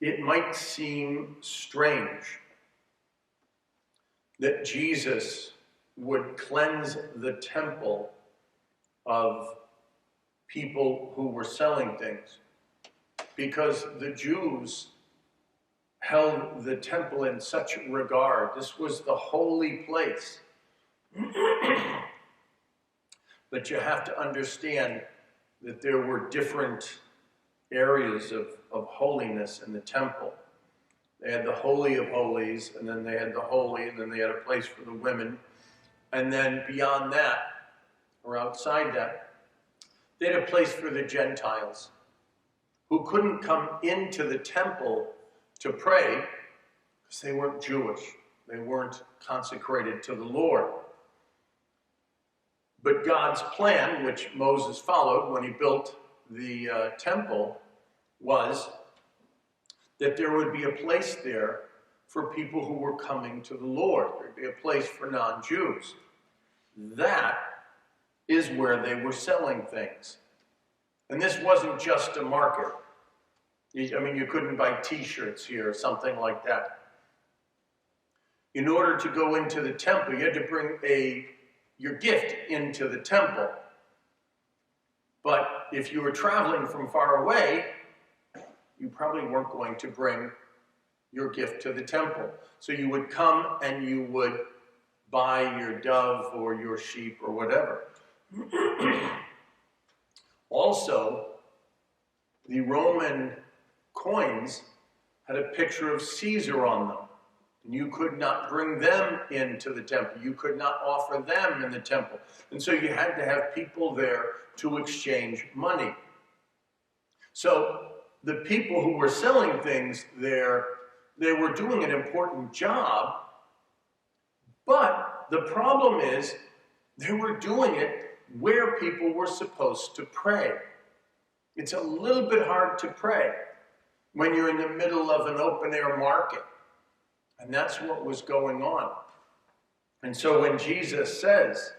it might seem strange that Jesus would cleanse the temple of people who were selling things, because the Jews held the temple in such regard. This was the holy place. But you have to understand that there were different areas of holiness in the temple. They had the Holy of Holies, and then they had the Holy, and then they had a place for the women. And then beyond that, or outside that, they had a place for the Gentiles who couldn't come into the temple to pray because they weren't Jewish. They weren't consecrated to the Lord. But God's plan, which Moses followed when he built the temple, was that there would be a place there for people who were coming to the Lord. There'd be a place for non-Jews. That is where they were selling things. And this wasn't just a market. I mean, you couldn't buy t-shirts here or something like that. In order to go into the temple, you had to bring your gift into the temple. But if you were traveling from far away, you probably weren't going to bring your gift to the temple. So you would come and you would buy your dove or your sheep or whatever. Also, the Roman coins had a picture of Caesar on them. And you could not bring them into the temple. You could not offer them in the temple. And so you had to have people there to exchange money. So the people who were selling things there, they were doing an important job, but the problem is they were doing it where people were supposed to pray. It's a little bit hard to pray when you're in the middle of an open-air market. And that's what was going on. And so when Jesus says,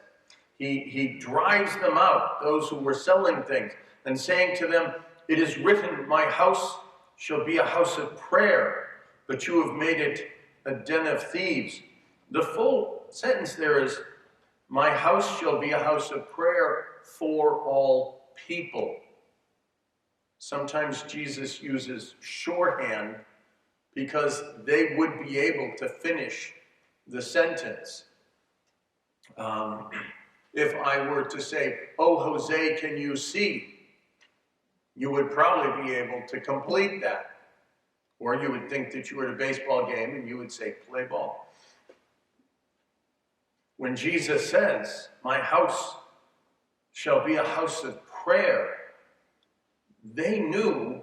he drives them out, those who were selling things, and saying to them, "It is written, my house shall be a house of prayer, but you have made it a den of thieves." The full sentence there is, "My house shall be a house of prayer for all people." Sometimes Jesus uses shorthand because they would be able to finish the sentence. If I were to say, "Oh, Jose, can you see?" you would probably be able to complete that. Or you would think that you were at a baseball game and you would say, "Play ball." When Jesus says, "My house shall be a house of prayer," they knew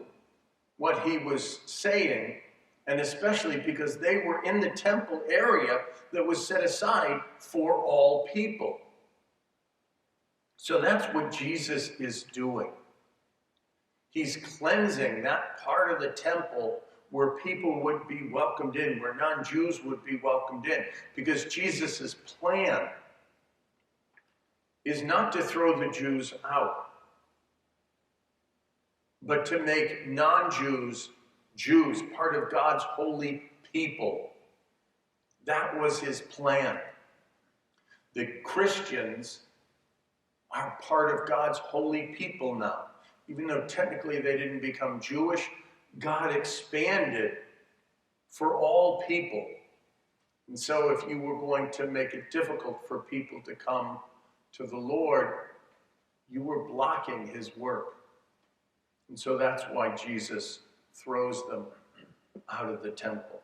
what he was saying, and especially because they were in the temple area that was set aside for all people. So that's what Jesus is doing. He's cleansing that part of the temple where people would be welcomed in, where non-Jews would be welcomed in. Because Jesus' plan is not to throw the Jews out, but to make non-Jews Jews, part of God's holy people. That was his plan. The Christians are part of God's holy people now. Even though technically they didn't become Jewish, God expanded for all people. And so if you were going to make it difficult for people to come to the Lord, you were blocking his work. And so that's why Jesus throws them out of the temple.